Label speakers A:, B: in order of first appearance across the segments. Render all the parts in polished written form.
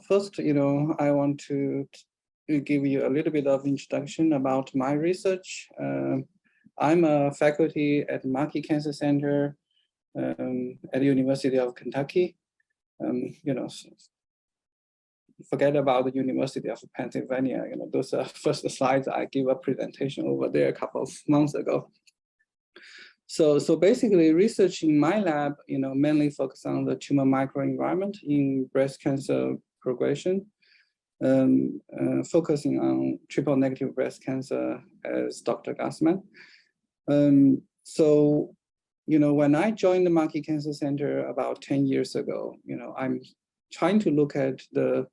A: First, I want to give you a little bit of introduction about my research. I'm a faculty at Markey Cancer Center at the University of Kentucky. Forget about the University of Pennsylvania. Those are first slides I gave a presentation over there a couple of months ago. So basically, research in my lab, mainly focus on the tumor microenvironment in breast cancer progression, focusing on triple-negative breast cancer as Dr. Gassman. So, when I joined the Markey Cancer Center about 10 years ago, I'm trying to look at the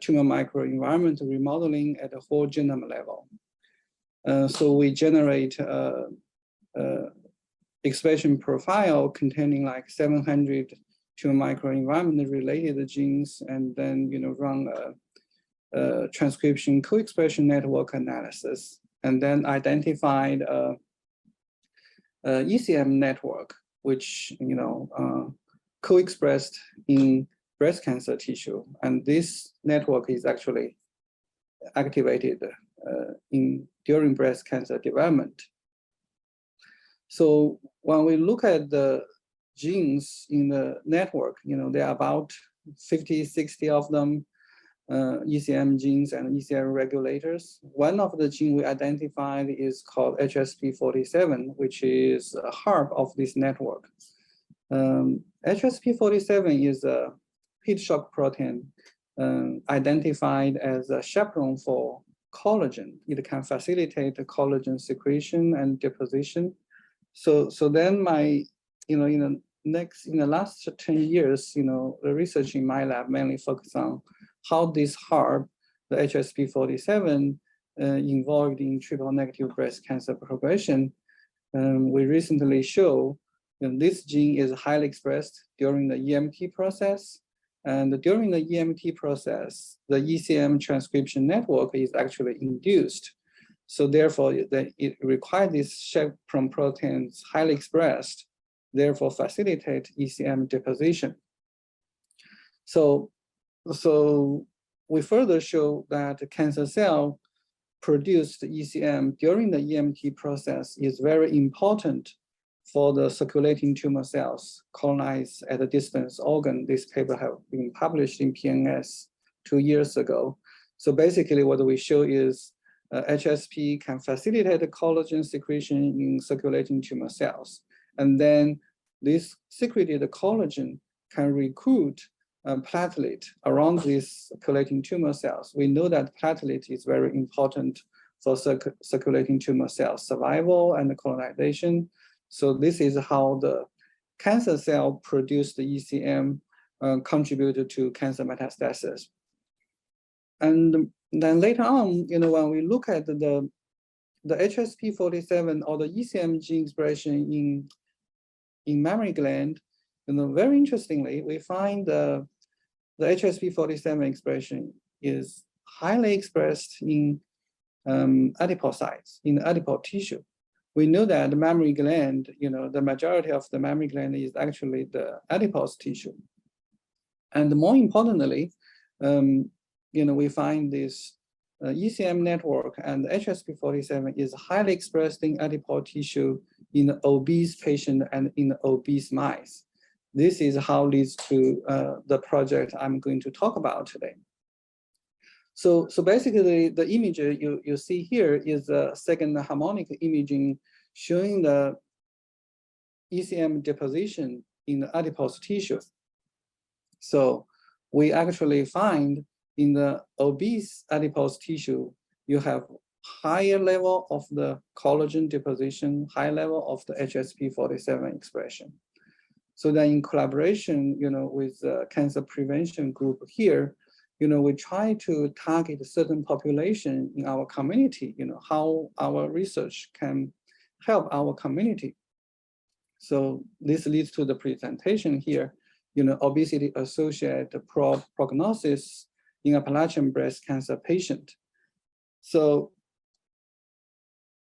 A: tumor microenvironment remodeling at a whole genome level. So we generate expression profile containing like 700 tumor microenvironment related genes, and then run a transcription co-expression network analysis, and then identified a ECM network which co-expressed in breast cancer tissue, and this network is actually activated during breast cancer development. So when we look at the genes in the network, there are about 50, 60 of them, ECM genes and ECM regulators. One of the genes we identified is called HSP47, which is a heart of this network. HSP47 is a heat shock protein identified as a chaperone for collagen. It can facilitate the collagen secretion and deposition. So then in the last 10 years, the research in my lab mainly focused on how this HARB, the HSP47, involved in triple-negative breast cancer progression. We recently show that this gene is highly expressed during the EMT process. And during the EMT process, the ECM transcription network is actually induced. So therefore, it requires this chaperone proteins highly expressed, therefore facilitate ECM deposition. So we further show that cancer cell produced ECM during the EMT process is very important for the circulating tumor cells colonized at a distant organ. This paper has been published in PNS 2 years ago. So basically what we show is HSP can facilitate the collagen secretion in circulating tumor cells. And then this secreted collagen can recruit platelet around these circulating tumor cells. We know that platelet is very important for circulating tumor cell survival and colonization. So this is how the cancer cell produced the ECM contributed to cancer metastasis. And then later on, when we look at the HSP47 or the ECM gene expression in mammary gland, very interestingly, we find the HSP47 expression is highly expressed in adipocytes, in the adipose tissue. We know that the mammary gland, the majority of the mammary gland is actually the adipose tissue. And more importantly, we find this ECM network and HSP47 is highly expressed in adipose tissue in the obese patient and in the obese mice. This is how leads to the project I'm going to talk about today. So basically, the image you see here is a second harmonic imaging showing the ECM deposition in the adipose tissue. So we actually find in the obese adipose tissue, you have higher level of the collagen deposition, high level of the HSP47 expression. So then in collaboration, with the cancer prevention group here, we try to target a certain population in our community, how our research can help our community. So this leads to the presentation here, obesity-associated prognosis in appalachian breast cancer patient. So,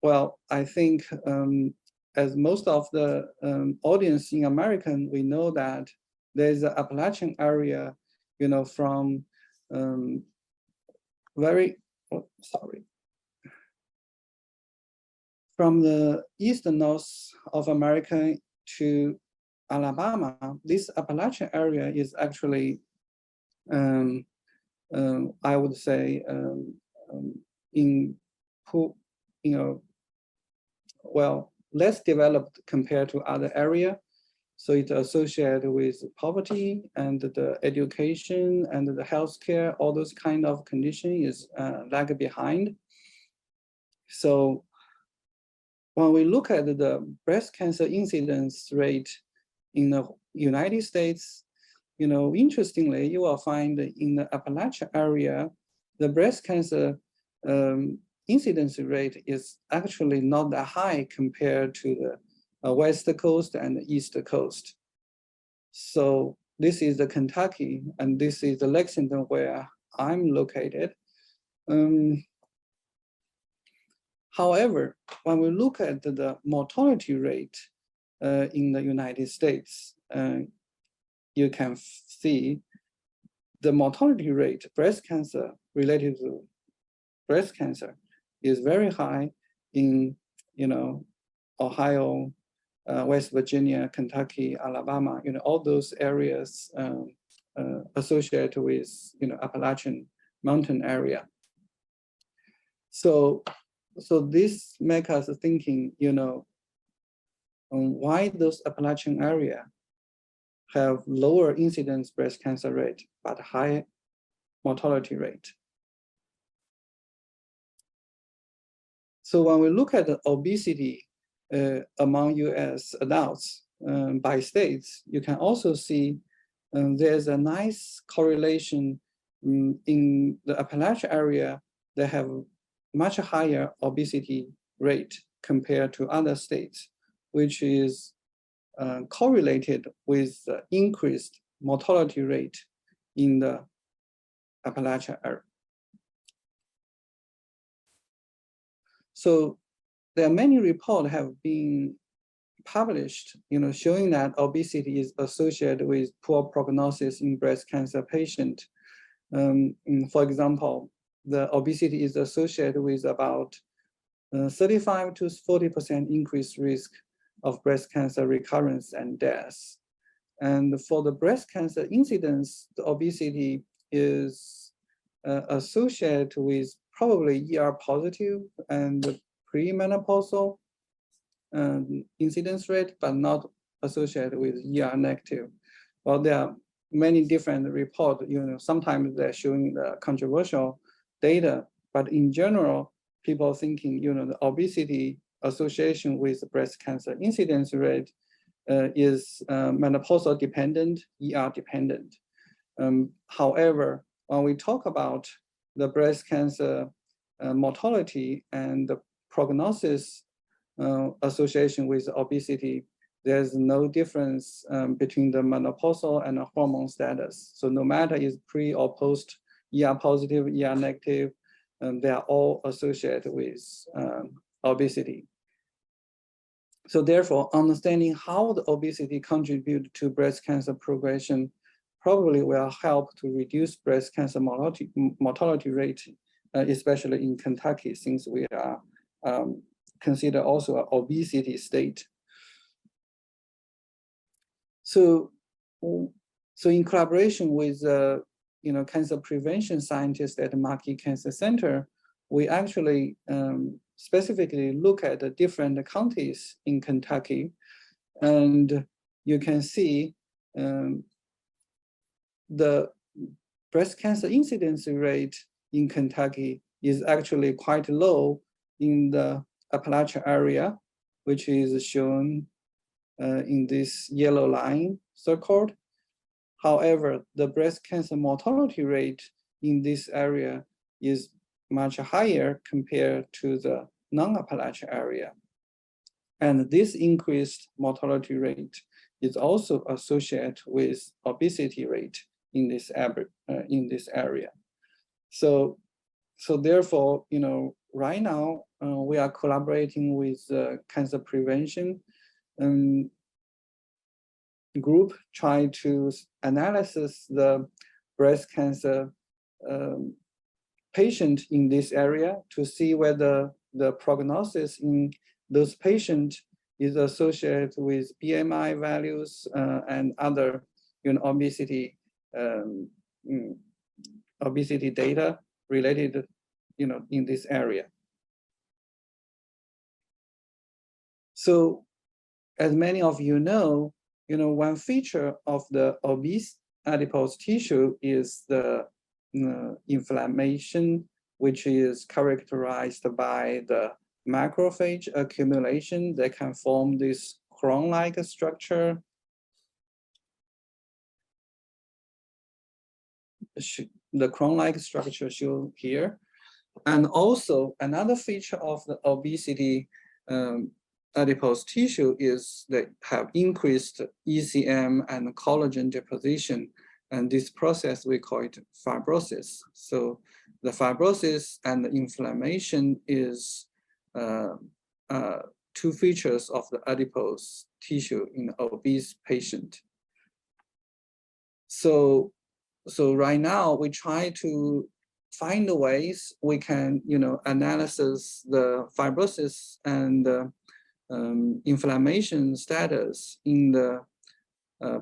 A: well, I think as most of the audience in American, we know that there's an Appalachian area from from the east and north of America to Alabama, this Appalachian area is actually, I would say, less developed compared to other area. So it's associated with poverty and the education and the healthcare, all those kind of conditions is lag behind. So when we look at the breast cancer incidence rate in the United States, interestingly, you will find in the Appalachian area, the breast cancer incidence rate is actually not that high compared to the West Coast and the East Coast. So this is the Kentucky, and this is the Lexington where I'm located. However, when we look at the mortality rate in the United States, you can see the mortality rate, breast cancer related to breast cancer, is very high in Ohio, West Virginia, Kentucky, Alabama, all those areas associated with Appalachian mountain area. So this makes us thinking, why those Appalachian area have lower incidence breast cancer rate but high mortality rate. So when we look at the obesity among US adults by states, you can also see there's a nice correlation in the Appalachian area. They have much higher obesity rate compared to other states, which is correlated with the increased mortality rate in the Appalachian area. So there are many reports have been published, showing that obesity is associated with poor prognosis in breast cancer patient. For example, the obesity is associated with about 35 to 40% increased risk of breast cancer recurrence and death. And for the breast cancer incidence, the obesity is associated with probably ER positive and premenopausal incidence rate, but not associated with ER negative. Well, there are many different reports, sometimes they're showing the controversial data, but in general, people are thinking, the obesity association with breast cancer incidence rate is menopausal dependent, ER dependent. However, when we talk about the breast cancer mortality and the prognosis association with obesity, there's no difference between the menopausal and the hormone status. So no matter is pre or post ER positive, ER negative, they are all associated with obesity. So therefore, understanding how the obesity contributes to breast cancer progression probably will help to reduce breast cancer mortality rate, especially in Kentucky, since we are considered also an obesity state. So in collaboration with cancer prevention scientists at the Markey Cancer Center, we actually specifically look at the different counties in Kentucky, and you can see the breast cancer incidence rate in Kentucky is actually quite low in the Appalachian area, which is shown in this yellow line circled. However, the breast cancer mortality rate in this area is much higher compared to the non-Appalachian area. And this increased mortality rate is also associated with obesity rate in this area. So therefore, right now we are collaborating with cancer prevention group, trying to analyze the breast cancer patient in this area to see whether the prognosis in those patients is associated with BMI values and other, obesity obesity data related, in this area. So, as many of you know, one feature of the obese adipose tissue is the inflammation, which is characterized by the macrophage accumulation that can form this crown-like structure. The crown-like structure shown here. And also another feature of the obesity adipose tissue is they have increased ECM and collagen deposition. And this process, we call it fibrosis. So the fibrosis and the inflammation is two features of the adipose tissue in the obese patient. So right now we try to find the ways we can, analyze the fibrosis and inflammation status in the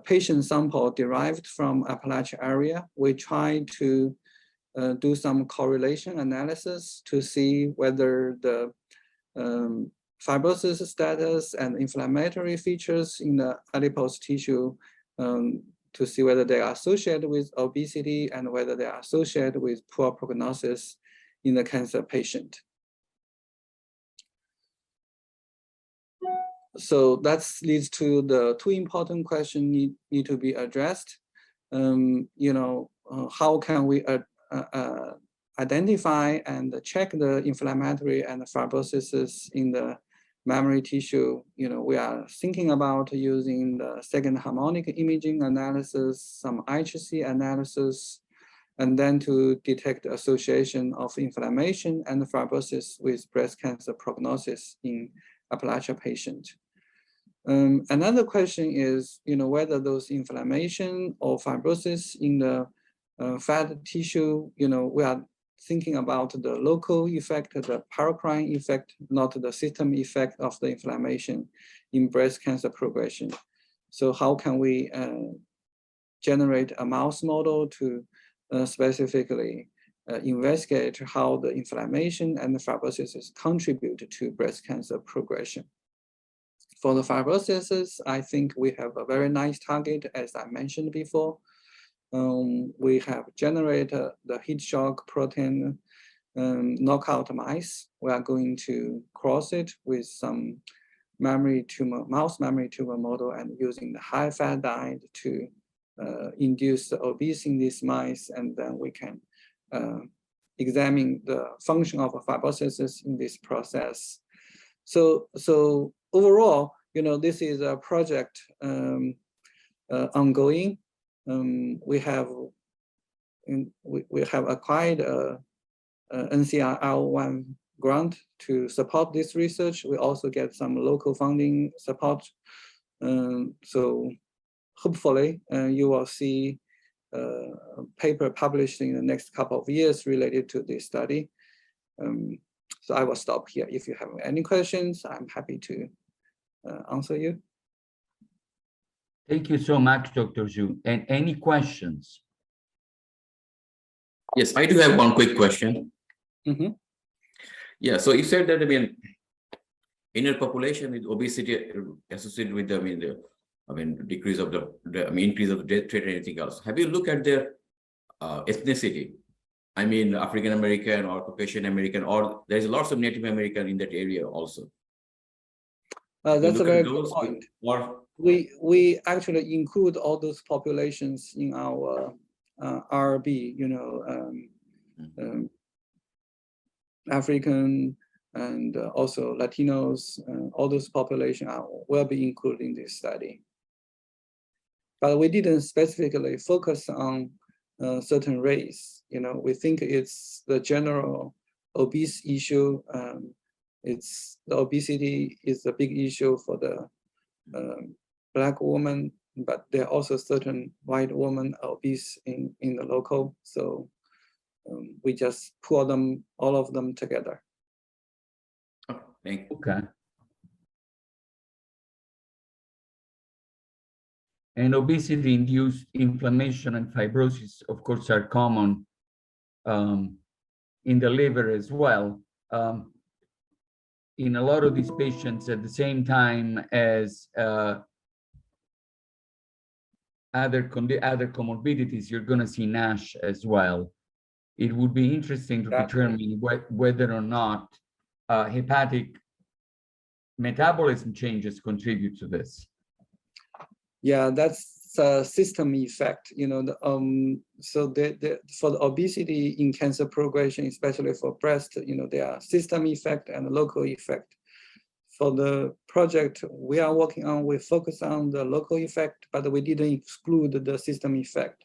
A: patient sample derived from Appalachian area. We try to do some correlation analysis to see whether the fibrosis status and inflammatory features in the adipose tissue to see whether they are associated with obesity and whether they are associated with poor prognosis in the cancer patient. So that leads to the two important questions need to be addressed. How can we identify and check the inflammatory and the fibrosis in the mammary tissue? We are thinking about using the second harmonic imaging analysis, some IHC analysis, and then to detect the association of inflammation and fibrosis with breast cancer prognosis in Appalachia patient. Another question is, whether those inflammation or fibrosis in the fat tissue, we are thinking about the local effect, the paracrine effect, not the system effect of the inflammation in breast cancer progression. So how can we generate a mouse model to specifically investigate how the inflammation and the fibrosis contribute to breast cancer progression? For the fibrosis, I think we have a very nice target, as I mentioned before. We have generated the heat shock protein knockout mice. We are going to cross it with some mouse mammary tumor model and using the high fat diet to induce the obesity in these mice, and then we can examine the function of fibrosis in this process. So overall, this is a project ongoing. We have acquired a NCR-1 grant to support this research. We also get some local funding support. So hopefully you will see a paper published in the next couple of years related to this study. So I will stop here. If you have any questions, I'm happy to answer you.
B: Thank you so much, Dr. Xu. And any questions?
C: Yes, I do have one quick question.
B: Mm-hmm.
C: Yeah, so you said that, in a population with obesity associated with decrease of the increase of the death rate or anything else, have you looked at their ethnicity? African American or Caucasian American, or there's lots of Native American in that area also.
A: That's a very good point. We actually include all those populations in our RB, African and also Latinos, all those populations will be included in this study. But we didn't specifically focus on certain race. We think it's the general obese issue. The obesity is a big issue for the Black woman but there are also certain white women obese in the local. So we just pull them, all of them together.
C: Oh, thank you.
B: Okay. And obesity-induced inflammation and fibrosis, of course, are common in the liver as well. In a lot of these patients, at the same time as other comorbidities, you're going to see NASH as well. It would be interesting to determine whether or not hepatic metabolism changes contribute to this.
A: Yeah, that's a system effect. You know, so for the obesity in cancer progression, especially for breast, you know, there are system effect and local effect. For the project we are working on, we focus on the local effect, but we didn't exclude the system effect.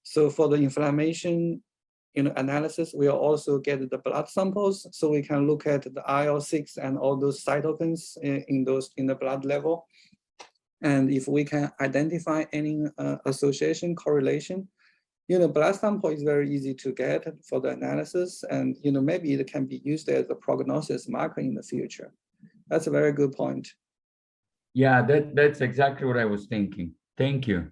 A: So for the inflammation, you know, analysis, we will also get the blood samples, so we can look at the IL-6 and all those cytokines in the blood level. And if we can identify any association, correlation, you know, blood sample is very easy to get for the analysis, and you know, maybe it can be used as a prognosis marker in the future. That's a very good point.
B: Yeah, that's exactly what I was thinking. Thank you.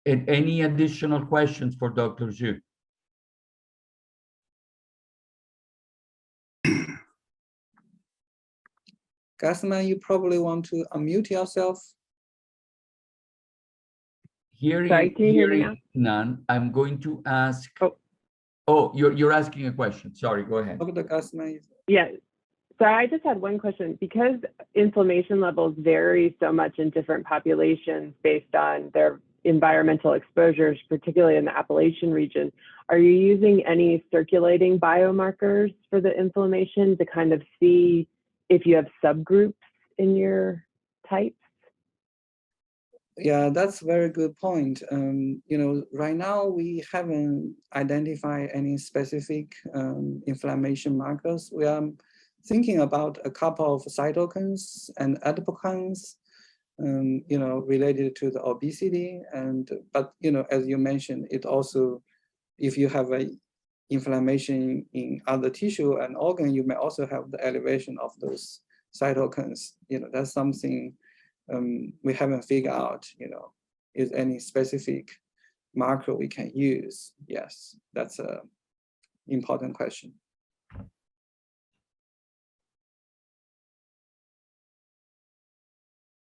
B: And any additional questions for Dr. Xu?
A: Gassman, you probably want to unmute yourself.
B: Hearing none, I'm going to ask. Oh, you're asking a question. Sorry, go ahead.
A: Dr. Gassman.
D: Yeah. So I just had one question. Because inflammation levels vary so much in different populations based on their environmental exposures, particularly in the Appalachian region, are you using any circulating biomarkers for the inflammation to kind of see if you have subgroups in your types?
A: Yeah, that's a very good point. You know, right now we haven't identified any specific inflammation markers. We are thinking about a couple of cytokines and adipokines, you know, related to the obesity. But you know, as you mentioned, it also, if you have a inflammation in other tissue and organ, you may also have the elevation of those cytokines. You know, that's something we haven't figured out, you know, is any specific marker we can use. Yes, that's an important question.